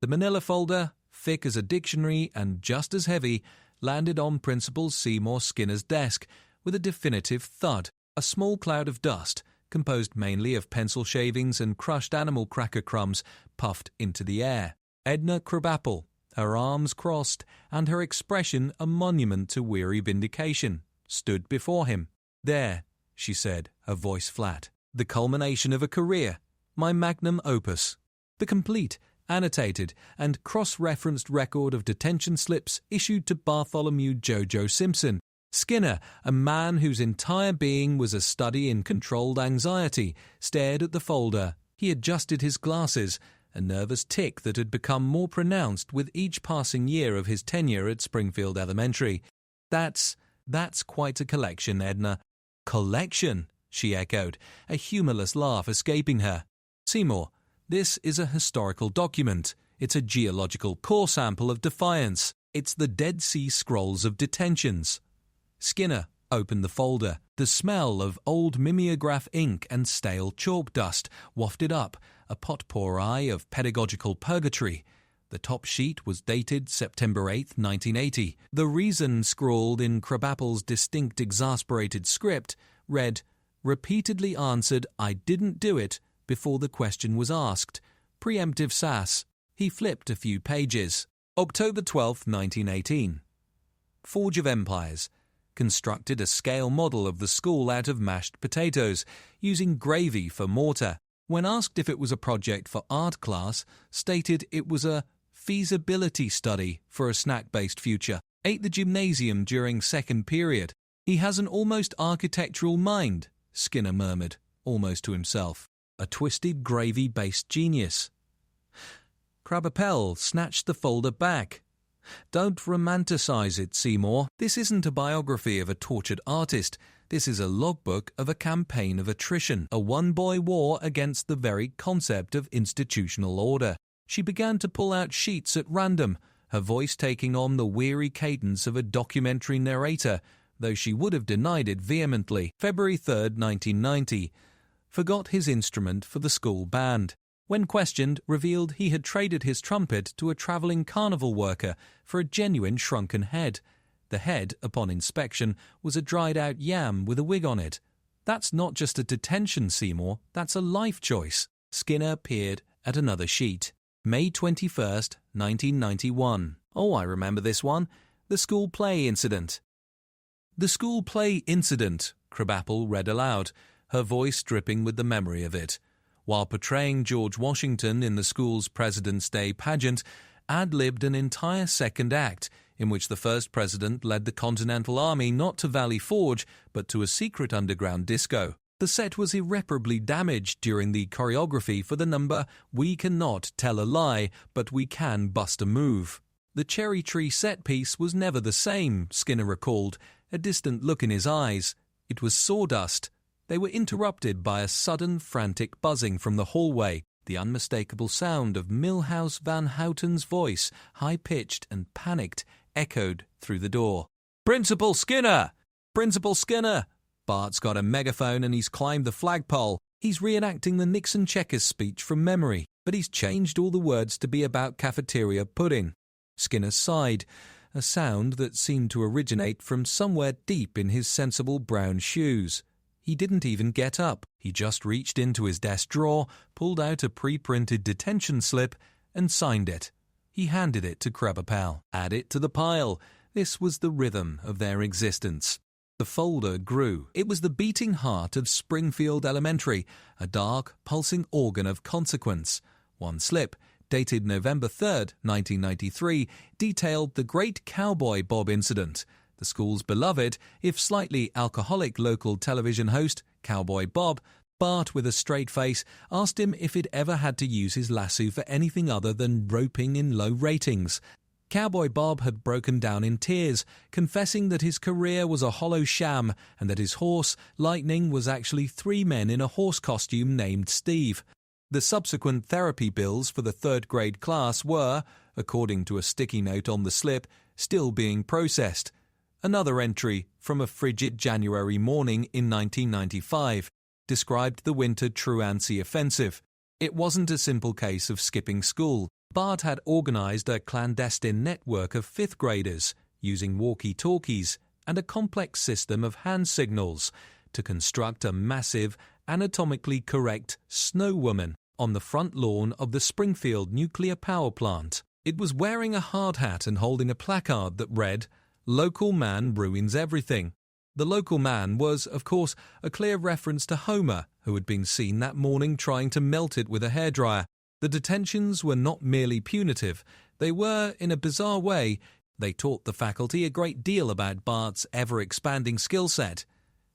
The manila folder, thick as a dictionary and just as heavy, landed on Principal Seymour Skinner's desk with a definitive thud. A small cloud of dust, composed mainly of pencil shavings and crushed animal cracker crumbs, puffed into the air. Edna Krabappel, her arms crossed and her expression a monument to weary vindication, stood before him. "There," she said, her voice flat. "The culmination of a career. My magnum opus. The complete, annotated and cross-referenced record of detention slips issued to Bartholomew Jojo Simpson. Skinner, a man whose entire being was a study in controlled anxiety, stared at the folder. He adjusted his glasses, a nervous tic that had become more pronounced with each passing year of his tenure at Springfield Elementary. That's quite a collection, Edna." "Collection?" she echoed, a humorless laugh escaping her. "Seymour, this is a historical document. It's a geological core sample of defiance. It's the Dead Sea Scrolls of detentions." Skinner opened the folder. The smell of old mimeograph ink and stale chalk dust wafted up, a potpourri of pedagogical purgatory. The top sheet was dated September 8, 1980. The reason scrawled in Krabappel's distinct exasperated script read, "Repeatedly answered I didn't do it before the question was asked." Preemptive sass. He flipped a few pages. October 12, 1918. Forge of Empires. Constructed a scale model of the school out of mashed potatoes, using gravy for mortar. When asked if it was a project for art class, stated it was a feasibility study for a snack-based future. Ate the gymnasium during second period. "He has an almost architectural mind," Skinner murmured, almost to himself. "A twisted gravy-based genius." Krabappel snatched the folder back. "Don't romanticize it, Seymour. This isn't a biography of a tortured artist. This is a logbook of a campaign of attrition, a one-boy war against the very concept of institutional order." She began to pull out sheets at random, her voice taking on the weary cadence of a documentary narrator, though she would have denied it vehemently. February 3, 1990. Forgot his instrument for the school band. When questioned, revealed he had traded his trumpet to a travelling carnival worker for a genuine shrunken head. The head, upon inspection, was a dried-out yam with a wig on it. "That's not just a detention, Seymour, that's a life choice." Skinner peered at another sheet. May 21, 1991. "Oh, I remember this one. The school play incident." "The school play incident," Krabappel read aloud, her voice dripping with the memory of it. While portraying George Washington in the school's President's Day pageant, ad-libbed an entire second act in which the first president led the Continental Army not to Valley Forge, but to a secret underground disco. The set was irreparably damaged during the choreography for the number "We Cannot Tell a Lie, But We Can Bust a Move." The cherry tree set piece was never the same, Skinner recalled, a distant look in his eyes. It was sawdust. They were interrupted by a sudden frantic buzzing from the hallway. The unmistakable sound of Milhouse Van Houten's voice, high-pitched and panicked, echoed through the door. "Principal Skinner! Principal Skinner! Bart's got a megaphone and he's climbed the flagpole. He's reenacting the Nixon checkers speech from memory, but he's changed all the words to be about cafeteria pudding." Skinner sighed, a sound that seemed to originate from somewhere deep in his sensible brown shoes. He didn't even get up. He just reached into his desk drawer, pulled out a pre-printed detention slip, and signed it. He handed it to Krabappel. Add it to the pile. This was the rhythm of their existence. The folder grew. It was the beating heart of Springfield Elementary, a dark, pulsing organ of consequence. One slip, dated November 3, 1993, detailed the Great Cowboy Bob incident. The school's beloved, if slightly alcoholic local television host, Cowboy Bob, Bart with a straight face, asked him if he'd ever had to use his lasso for anything other than roping in low ratings. Cowboy Bob had broken down in tears, confessing that his career was a hollow sham and that his horse, Lightning, was actually 3 men in a horse costume named Steve. The subsequent therapy bills for the third-grade class were, according to a sticky note on the slip, still being processed. Another entry from a frigid January morning in 1995 described the winter Truancy offensive. It wasn't a simple case of skipping school. Bart had organised a clandestine network of fifth graders, using walkie-talkies and a complex system of hand signals, to construct a massive, anatomically correct snow woman on the front lawn of the Springfield nuclear power plant. It was wearing a hard hat and holding a placard that read, "Local man ruins everything." The local man was, of course, a clear reference to Homer, who had been seen that morning trying to melt it with a hairdryer. The detentions were not merely punitive. They were, in a bizarre way, they taught the faculty a great deal about Bart's ever-expanding skill set.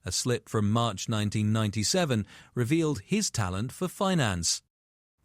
A slip from March 1997 revealed his talent for finance.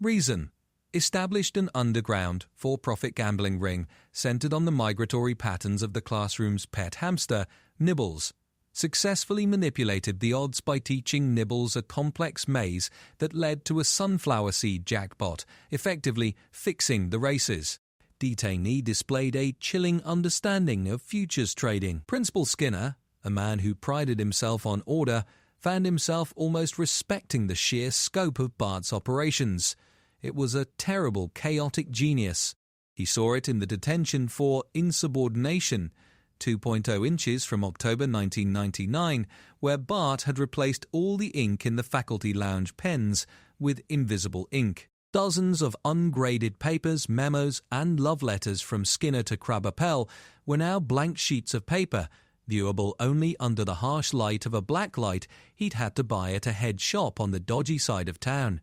Reason: established an underground, for-profit gambling ring centered on the migratory patterns of the classroom's pet hamster, Nibbles. Successfully manipulated the odds by teaching Nibbles a complex maze that led to a sunflower seed jackpot, effectively fixing the races. Detainee displayed a chilling understanding of futures trading. Principal Skinner, a man who prided himself on order, found himself almost respecting the sheer scope of Bart's operations. It was a terrible, chaotic genius. He saw it in the detention for insubordination, 2.0 inches from October 1999, where Bart had replaced all the ink in the faculty lounge pens with invisible ink. Dozens of ungraded papers, memos, and love letters from Skinner to Krabappel were now blank sheets of paper, viewable only under the harsh light of a blacklight he'd had to buy at a head shop on the dodgy side of town.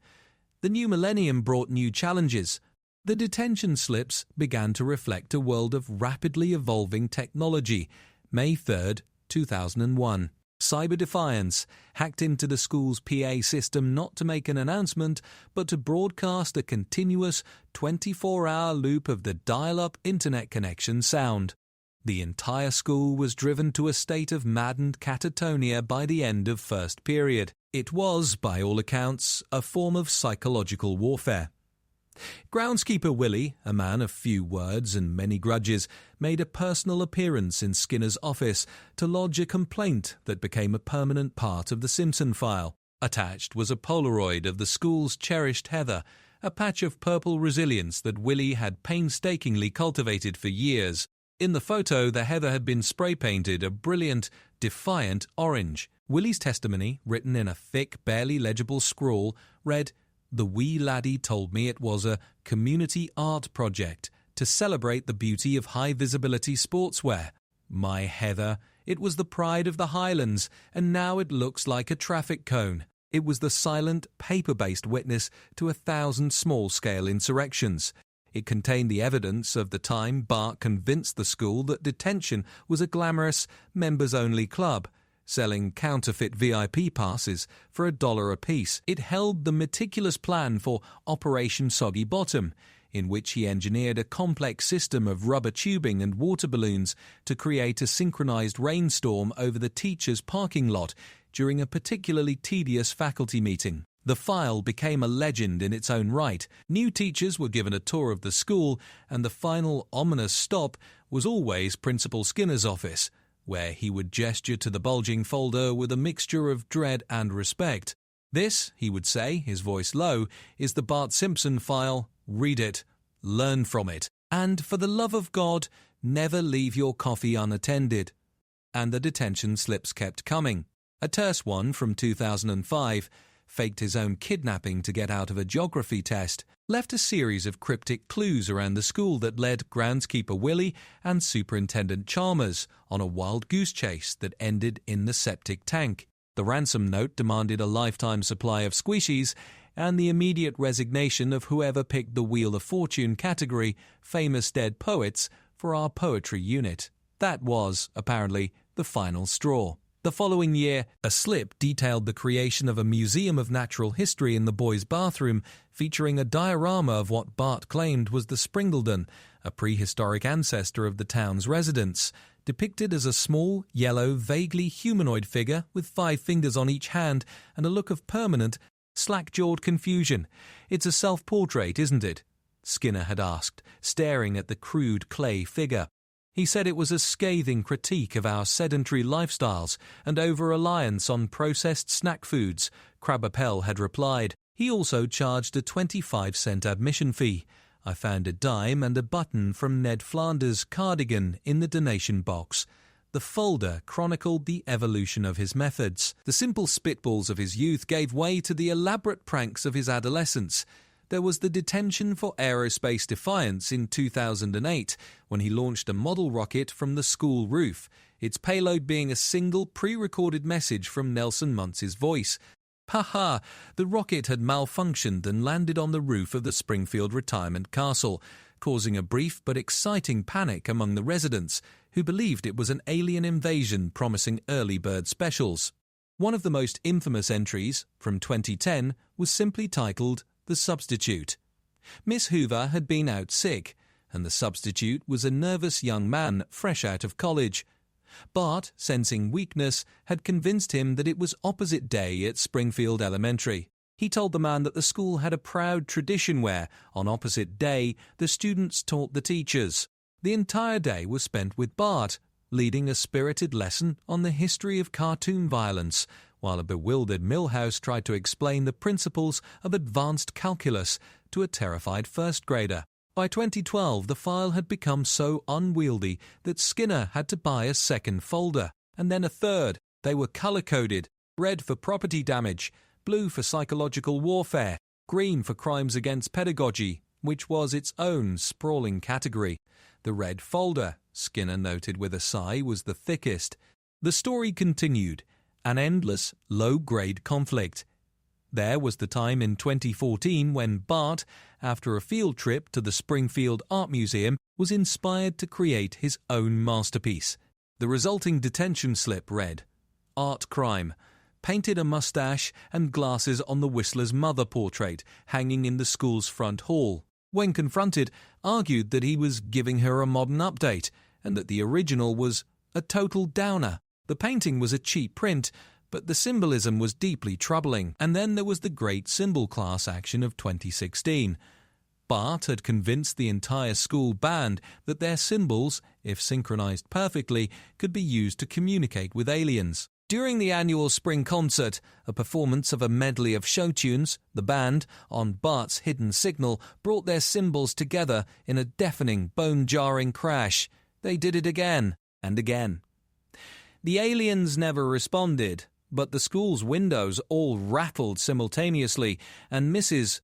The new millennium brought new challenges. The detention slips began to reflect a world of rapidly evolving technology. May 3rd, 2001. Cyber defiance hacked into the school's PA system not to make an announcement, but to broadcast a continuous 24-hour loop of the dial-up internet connection sound. The entire school was driven to a state of maddened catatonia by the end of first period. It was, by all accounts, a form of psychological warfare. Groundskeeper Willie, a man of few words and many grudges, made a personal appearance in Skinner's office to lodge a complaint that became a permanent part of the Simpson file. Attached was a Polaroid of the school's cherished heather, a patch of purple resilience that Willie had painstakingly cultivated for years. In the photo, the heather had been spray-painted a brilliant, defiant orange. Willie's testimony, written in a thick, barely legible scrawl, read, "The wee laddie told me it was a community art project to celebrate the beauty of high-visibility sportswear. My heather, it was the pride of the Highlands, and now it looks like a traffic cone. It was the silent, paper-based witness to 1,000 small-scale insurrections. It contained the evidence of the time Bart convinced the school that Detention was a glamorous, members-only club, selling counterfeit VIP passes for $1 apiece. It held the meticulous plan for Operation Soggy Bottom, in which he engineered a complex system of rubber tubing and water balloons to create a synchronized rainstorm over the teachers' parking lot during a particularly tedious faculty meeting. The file became a legend in its own right. New teachers were given a tour of the school, and the final ominous stop was always Principal Skinner's office, where he would gesture to the bulging folder with a mixture of dread and respect. "This," he would say, his voice low, "is the Bart Simpson file. Read it. Learn from it. And, for the love of God, never leave your coffee unattended." And the detention slips kept coming. A terse one from 2005, faked his own kidnapping to get out of a geography test, left a series of cryptic clues around the school that led groundskeeper Willie and Superintendent Chalmers on a wild goose chase that ended in the septic tank. The ransom note demanded a lifetime supply of squishies and the immediate resignation of whoever picked the Wheel of Fortune category, Famous Dead Poets, for our poetry unit. That was, apparently, the final straw. The following year, a slip detailed the creation of a museum of natural history in the boys' bathroom, featuring a diorama of what Bart claimed was the Springleton, a prehistoric ancestor of the town's residents, depicted as a small, yellow, vaguely humanoid figure with 5 fingers on each hand and a look of permanent, slack-jawed confusion. "It's a self-portrait, isn't it?" Skinner had asked, staring at the crude clay figure. He said it was a scathing critique of our sedentary lifestyles and over-reliance on processed snack foods, Krabappel had replied. He also charged a 25-cent admission fee. I found a dime and a button from Ned Flanders' cardigan in the donation box. The folder chronicled the evolution of his methods. The simple spitballs of his youth gave way to the elaborate pranks of his adolescence. There was the Detention for Aerospace Defiance in 2008, when he launched a model rocket from the school roof, its payload being a single pre-recorded message from Nelson Muntz's voice. Ha! The rocket had malfunctioned and landed on the roof of the Springfield retirement castle, causing a brief but exciting panic among the residents, who believed it was an alien invasion promising early bird specials. One of the most infamous entries, from 2010, was simply titled The Substitute. Miss Hoover had been out sick, and the substitute was a nervous young man fresh out of college. Bart, sensing weakness, had convinced him that it was opposite day at Springfield Elementary. He told the man that the school had a proud tradition where, on opposite day, the students taught the teachers. The entire day was spent with Bart, leading a spirited lesson on the history of cartoon violence, while a bewildered Milhouse tried to explain the principles of advanced calculus to a terrified first grader. By 2012, the file had become so unwieldy that Skinner had to buy a second folder, and then a third. They were color-coded: red for property damage, blue for psychological warfare, green for crimes against pedagogy, which was its own sprawling category. The red folder, Skinner noted with a sigh, was the thickest. The story continued, an endless, low-grade conflict. There was the time in 2014 when Bart, after a field trip to the Springfield Art Museum, was inspired to create his own masterpiece. The resulting detention slip read, "Art Crime," painted a mustache and glasses on the Whistler's mother portrait hanging in the school's front hall. When confronted, argued that he was giving her a modern update and that the original was a total downer. The painting was a cheap print, but the symbolism was deeply troubling. And then there was the great symbol class action of 2016. Bart had convinced the entire school band that their symbols, if synchronized perfectly, could be used to communicate with aliens. During the annual spring concert, a performance of a medley of show tunes, the band, on Bart's hidden signal, brought their symbols together in a deafening, bone-jarring crash. They did it again and again. The aliens never responded, but the school's windows all rattled simultaneously, and Mrs.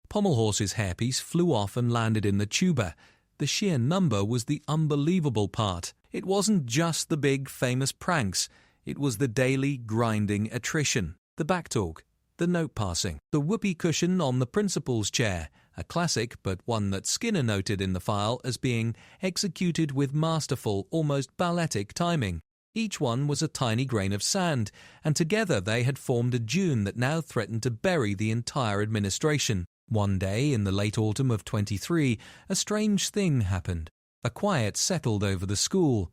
Pommelhorse's hairpiece flew off and landed in the tuba. The sheer number was the unbelievable part. It wasn't just the big, famous pranks. It was the daily, grinding attrition, the backtalk, the note-passing, the whoopee cushion on the principal's chair, a classic but one that Skinner noted in the file as being executed with masterful, almost balletic timing. Each one was a tiny grain of sand, and together they had formed a dune that now threatened to bury the entire administration. One day, in the late autumn of 23, a strange thing happened. A quiet settled over the school.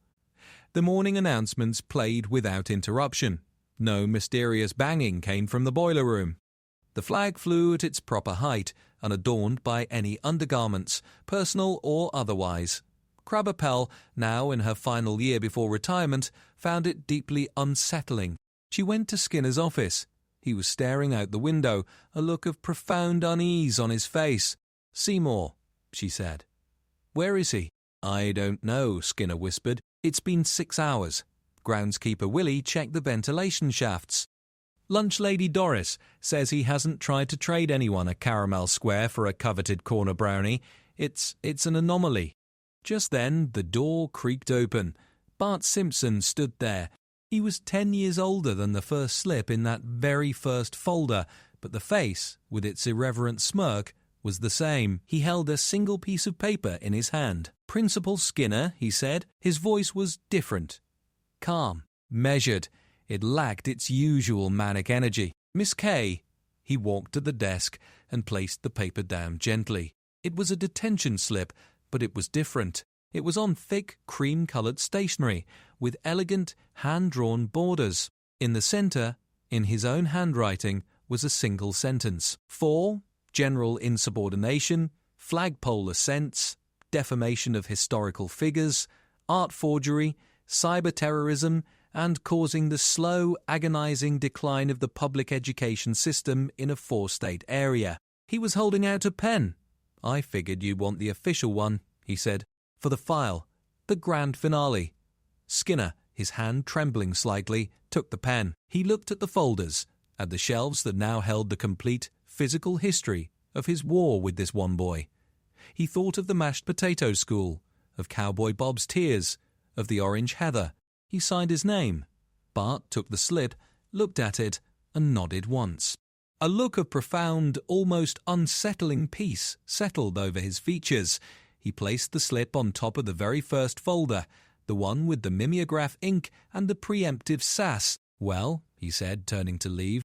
The morning announcements played without interruption. No mysterious banging came from the boiler room. The flag flew at its proper height, unadorned by any undergarments, personal or otherwise. Krabappel, now in her final year before retirement, found it deeply unsettling. She went to Skinner's office. He was staring out the window, a look of profound unease on his face. "Seymour," she said. "Where is he?" "I don't know," Skinner whispered. "It's been 6 hours. Groundskeeper Willie checked the ventilation shafts. Lunch Lady Doris says he hasn't tried to trade anyone a caramel square for a coveted corner brownie. It's an anomaly." Just then, the door creaked open. Bart Simpson stood there. He was 10 years older than the first slip in that very first folder, but the face, with its irreverent smirk, was the same. He held a single piece of paper in his hand. "Principal Skinner," he said. His voice was different. Calm, measured. It lacked its usual manic energy. "Miss Kay." He walked to the desk and placed the paper down gently. It was a detention slip, but it was different. It was on thick, cream-coloured stationery, with elegant, hand-drawn borders. In the centre, in his own handwriting, was a single sentence. "For general insubordination, flagpole ascents, defamation of historical figures, art forgery, cyber-terrorism, and causing the slow, agonizing decline of the public education system in a 4-state area." He was holding out a pen. I figured you'd want the official one, he said, for the file, the grand finale. Skinner, his hand trembling slightly, took the pen. He looked at the folders, at the shelves that now held the complete physical history of his war with this one boy. He thought of the mashed potato school, of Cowboy Bob's tears, of the orange heather. He signed his name. Bart took the slip, looked at it, and nodded once. A look of profound, almost unsettling peace settled over his features. He placed the slip on top of the very first folder, the one with the mimeograph ink and the preemptive sass. "Well," he said, turning to leave,